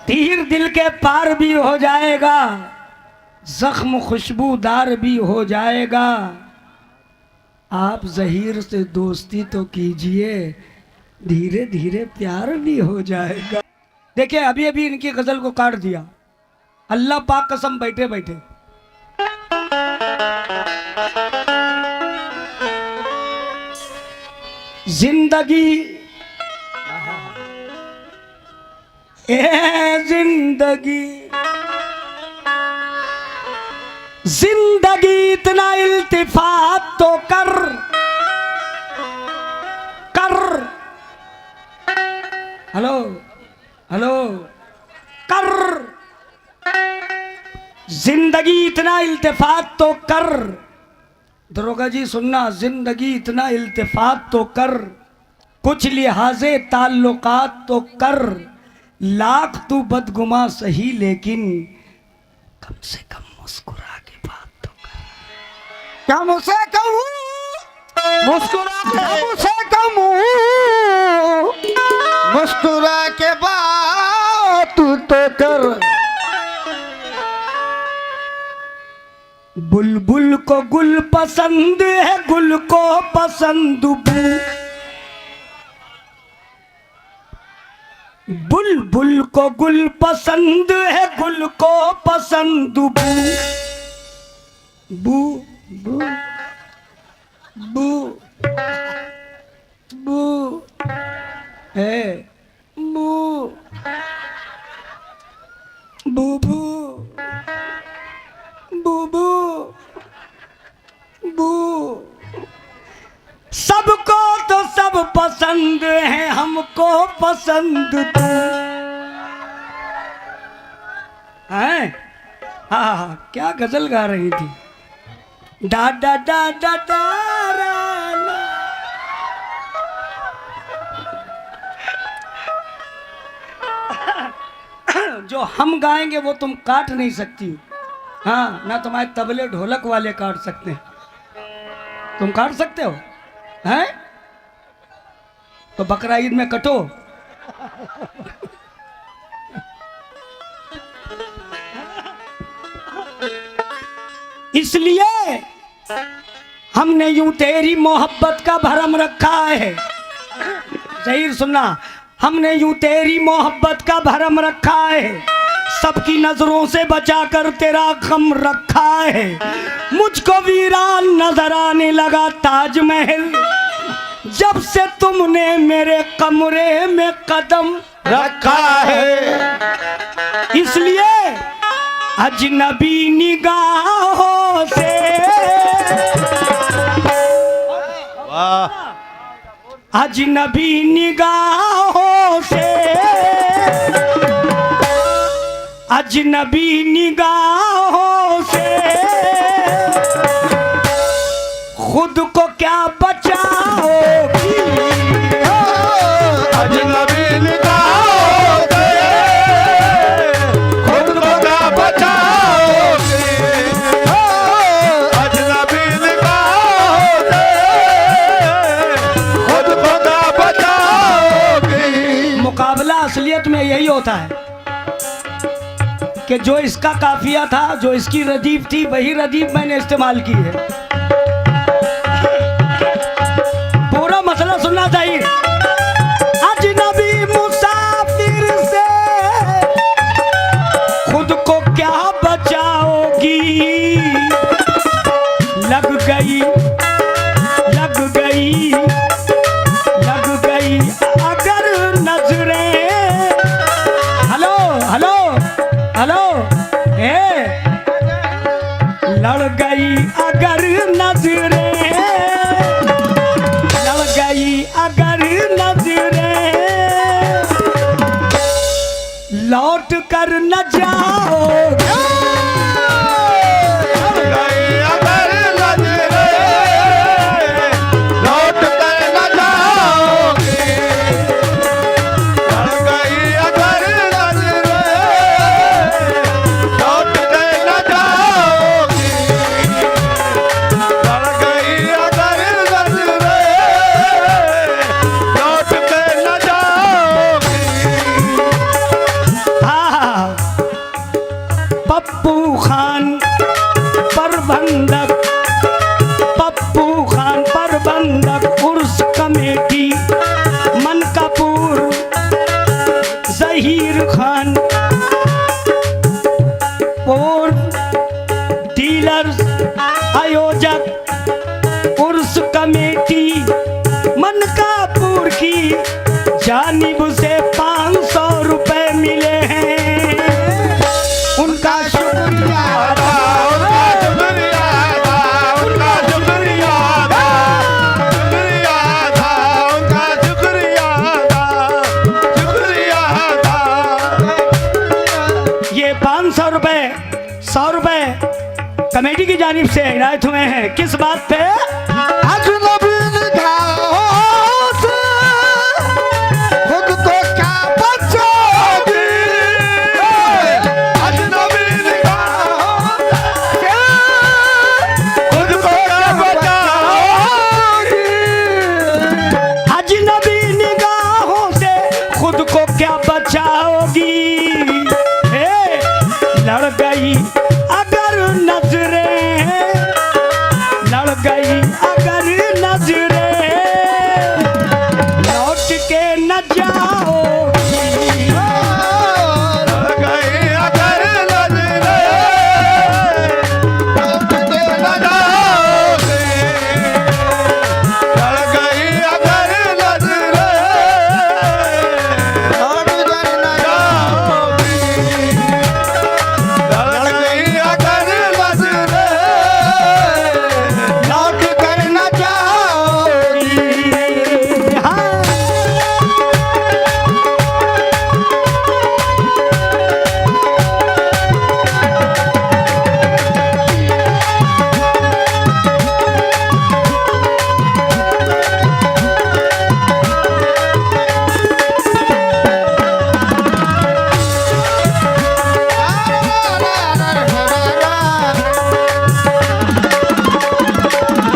तीर दिल के पार भी हो जाएगा, जख्म खुशबूदार भी हो जाएगा। आप ज़हीर से दोस्ती तो कीजिए, धीरे धीरे प्यार भी हो जाएगा। देखिए अभी अभी इनकी गजल को काट दिया, अल्लाह पाक कसम बैठे बैठे। जिंदगी ए जिंदगी, जिंदगी इतना इल्तिफात तो कर कर। हेलो हेलो कर, जिंदगी इतना इल्तिफात तो कर। दरोगा जी सुनना, जिंदगी इतना इल्तिफात तो कर, कुछ लिहाजे ताल्लुकात तो कर। लाख तू बदगुमा सही लेकिन कम से कम मुस्कुरा के बात तो कर। क्या मुझसे कहूँ मुस्कुरा के, मुझसे कहूँ मुस्कुरा के बात तो कर। बुलबुल को गुल पसंद है, गुल को पसंद बू। बुलबुल को गुल पसंद है, गुल को पसंद बू। बू बू बू बू है बू बू बू बू बू। सबको तो सब पसंद है, हमको पसंद तू है। हाँ क्या गजल गा रही थी। डा डा डा डा डा रा ला। जो हम गाएंगे वो तुम काट नहीं सकती। हाँ ना तुम्हारे तबले ढोलक वाले काट सकते हैं, तुम काट सकते हो हैं? तो बकरा ईद में कटो। इसलिए हमने यूं तेरी मोहब्बत का भरम रखा है। ज़हीर सुनना, हमने यूं तेरी मोहब्बत का भरम रखा है, सबकी नजरों से बचाकर तेरा गम रखा है। मुझको वीरान नजर आने लगा ताजमहल, जब से तुमने मेरे कमरे में कदम रखा है। इसलिए अजनबी निगाहों से, वाह, अजनबी निगाहों से, अजनबी निगाहों से खुद को क्या बचाओगी। अजनबी निगाहों से खुद को क्या बचाओगी। अजनबी निगाहों से खुद को क्या बचाओगी। मुकाबला असलियत में यही होता है कि जो इसका काफिया था, जो इसकी रदीफ थी, वही रदीफ मैंने इस्तेमाल की है। पूरा मसला सुनना चाहिए। अजनबी मुसाफिर से खुद को क्या बचाओगी। लग गई लग गई लग गई अगर नजरें। हेलो हेलो हेलो ए, लड़ गई अगर नजरें, लड़ गई अगर नजरें, लौट कर न जाओगे। कमेटी की जानिब से हिदायत हुए हैं किस बात पे? अजनबी निगाहों से खुद को क्या बचाओगी? अजनबी निगाहों से खुद को क्या बचाओगी? अजनबी निगाहों से खुद को क्या बचाओगी? लड़ गई अगर नजरें, लड़ गई अगर नजरें, लौट के न जाओगी। लड़ गई अगर नजरें, लौट के न जाओगी। लड़ गई अगर नजरें, लौट के न जाओगी। लड़ गई अगर नजरें, लौट कर न जाओगी। हाँ।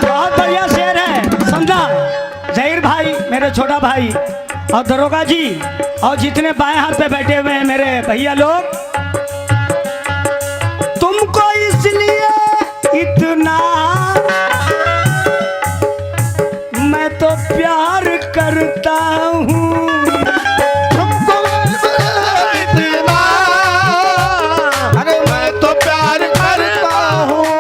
बहुत बढ़िया शेर है, समझा? जहीर भाई, मेरे छोटा भाई, और दरोगा जी, और जितने बाएं हाथ पे बैठे हुए हैं मेरे भैया लोग, तुमको इसलिए इतना मैं तो प्यार करता हूँ, तुमको इतना, अरे मैं तो प्यार करता हूँ।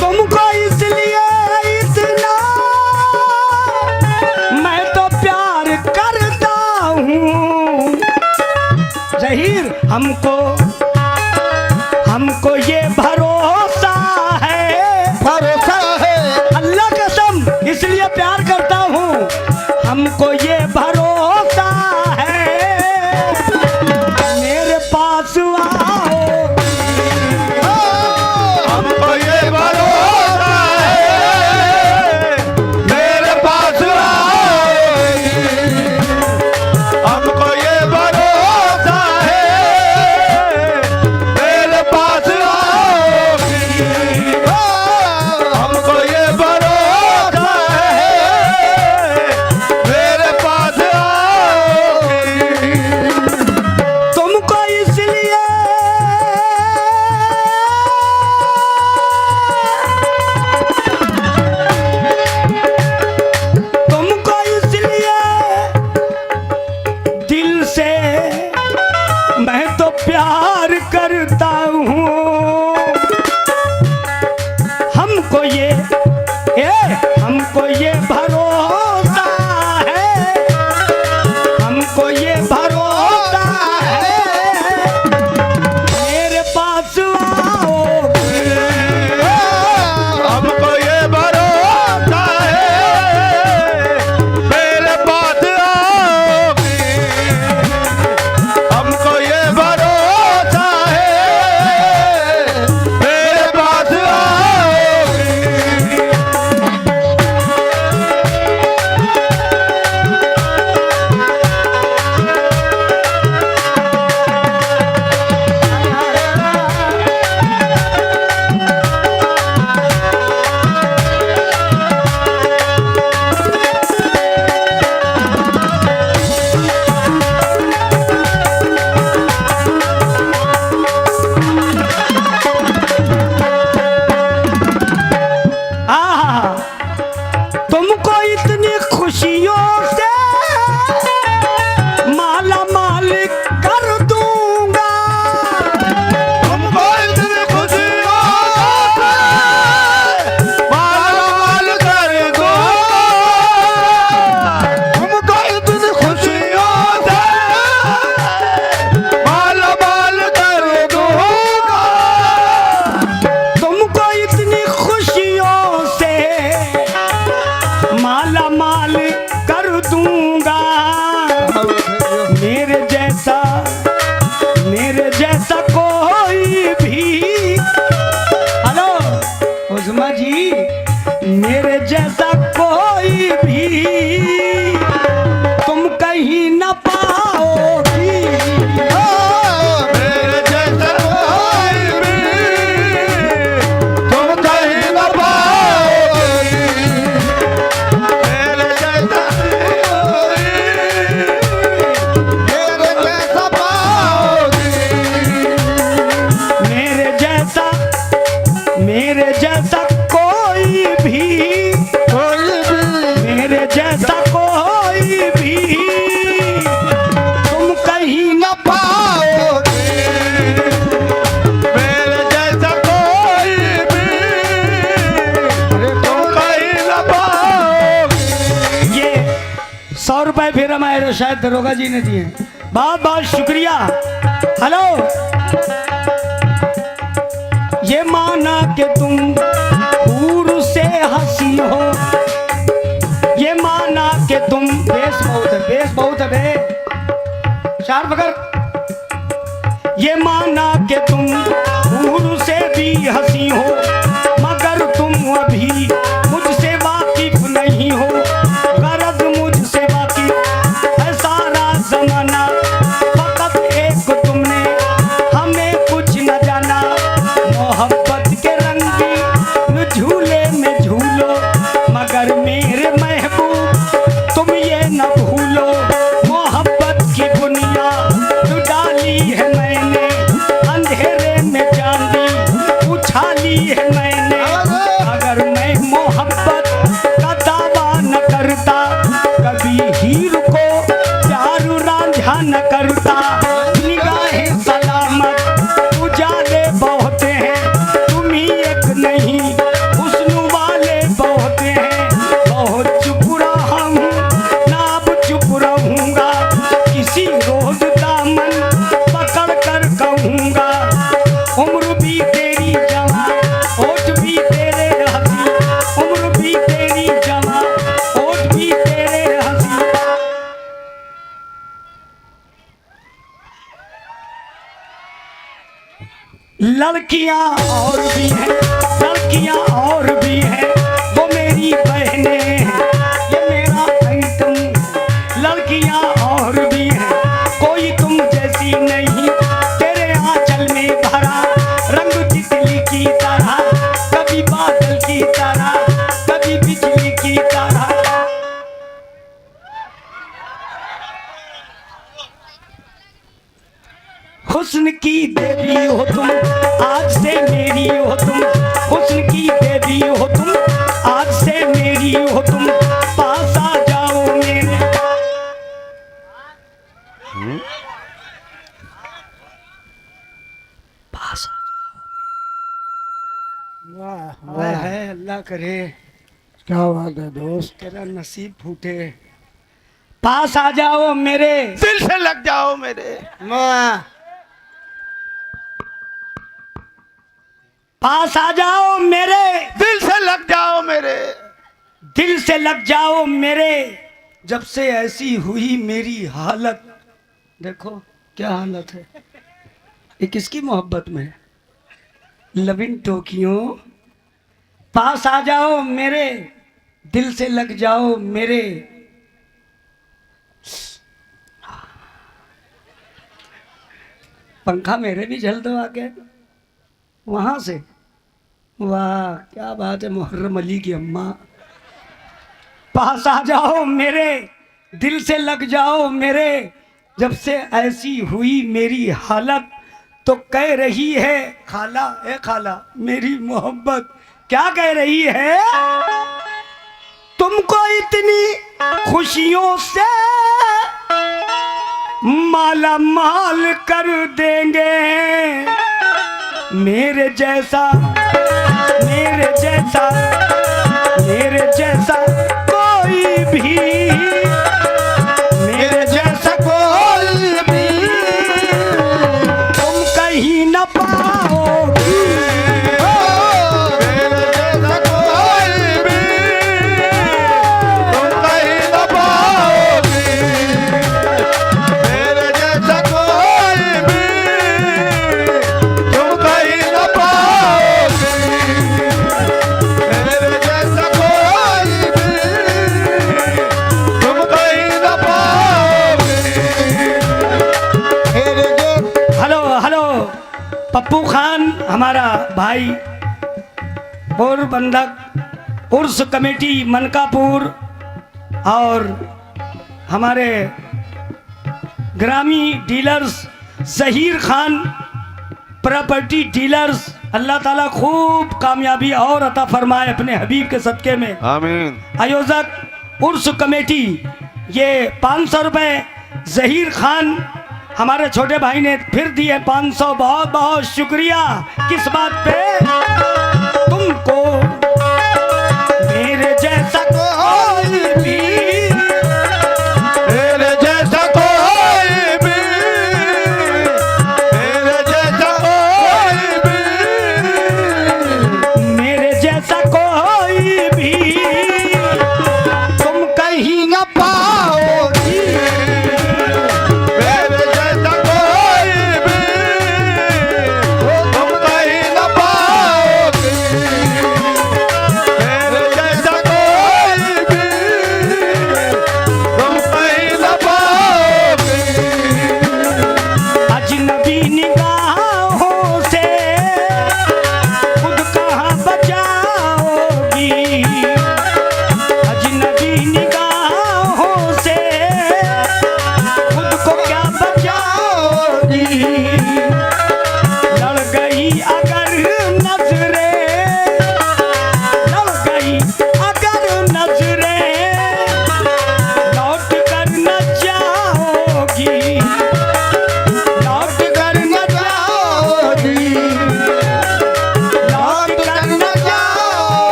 तुमको इसलिए इतना मैं तो प्यार करता हूँ। जहीर, हमको ये भरोसा है, भरोसा है, अल्लाह कसम इसलिए प्यार करता हूँ, हमको ये भरोसा है, मेरे पास आओ। हमको ये भरोसा है, मेरे पास आओगी। हमको ये भरोसा है, मेरे पास आओगी। हमको ये भरोसा है, मेरे पास आओगी। तुमको इसलिए तुमको इसलिए दिल से मैं तो प्यार करता हूँ। हमको ये भरोसा है, हमको ये भरोसा है, मेरे पास आओगे। हमको ये भरोसा है, मेरे पास आओगी। हमको ये भरोसा है, मेरे पास आओगी। जैसा कोई भी तुम कहीं न पाओगी। मेरे जैसा कोई भी तुम कहीं न पाओगी। मेरे जैसा कोई मेरे जैसा पाओगी। मेरे जैसा कोई भी मेरे जैसा कोई भी तुम कहीं न पाओगी। मेरे जैसा कोई भी तुम कहीं न पाओगी। ये 100 रुपए फिर हमारे शायद दरोगा जी ने दिए। बहुत बहुत शुक्रिया। हेलो, ये माना कि तुम दूर से हंसी हो, ये माना कि तुम बेस बहुत है बे चार पकड़। ये माना कि तुम दूर से भी हंसी हो, मगर तुम अभी मुझसे वाकिफ नहीं हो। गरज मुझसे वाकिफ है सारा जमाना, फकत एक तुमने हमें कुछ न जाना। मोहब्बत के रंगी झूले में झूलो, मगर मेरे महबूब तुम ये न भूलो। मोहब्बत की बुनियाद जो डाली है मैंने, अंधेरे में चांदी उछाली है मैंने। अगर मैं मोहब्बत का दावा न करता, कभी हीर को प्यार रांझा न करता। निगाहें सलामत उजाले बहुत हैं, तुम ही एक नहीं हुस्न वाले बहुत हैं। बहुत चुप रहा हूँ ना अब चुप रहूँगा, किसी रोज दामन पकड़ कर कहूँगा। उम्र भी तेरी जवां होठ भी तेरे हंसी, उम्र भी तेरी जवां होठ भी तेरे हंसी। लड़कियां और भी हैं, लड़कियां और भी हैं, वो मेरी बहनें हैं, ये मेरा आइटम। लड़कियां और भी हैं, कोई तुम जैसी नहीं, तेरे आंचल में भरा रंग तितली की तरह, कभी बादल की तरह, कभी बिजली की तरह। हुस्न की देवी हो तुम, आज से मेरी हो तुम। हुस्न की देवी हो तुम, आज से मेरी हो तुम। पास आ जाओ मेरे। पास आ जाओ। वाह है, अल्लाह करे क्या बात है दोस्त। तेरा नसीब फूटे। पास आ जाओ मेरे, दिल से लग जाओ मेरे। पास आ जाओ मेरे, दिल से लग जाओ मेरे। दिल से लग जाओ मेरे। जब से ऐसी हुई मेरी हालत, देखो क्या हालत है। ये किसकी मोहब्बत में है? लविन टोकियो। पास आ जाओ मेरे, दिल से लग जाओ मेरे। पंखा मेरे भी झल दो आके वहां से। वाह क्या बात है मुहर्रम अली की अम्मा। पास आ जाओ मेरे, दिल से लग जाओ मेरे। जब से ऐसी हुई मेरी हालत, तो कह रही है खाला, ए खाला मेरी मोहब्बत क्या कह रही है। तुमको इतनी खुशियों से माला माल कर देंगे। मेरे जैसा मेरे जैसा मेरे जैसा कोई भी, मेरे जैसा कोई भी तुम कहीं न पाओगी। मेरे जैसा कोई भी तुम कहीं न पाओगी। मेरे जैसा कोई भी तुम कहीं न पाओगी। मेरे भाई पोरबंदक उर्स कमेटी मनकापुर और हमारे ग्रामी dealers Zaheer Khan property dealers, Allah ताला खूब कामयाबी और अता फरमाए अपने हबीब के सदक़े में। आमीन। आयोजक उर्स कमेटी ये 500 रुपये जहीर खान हमारे छोटे भाई ने फिर दिए 500, बहुत बहुत शुक्रिया। किस बात पे? तुमको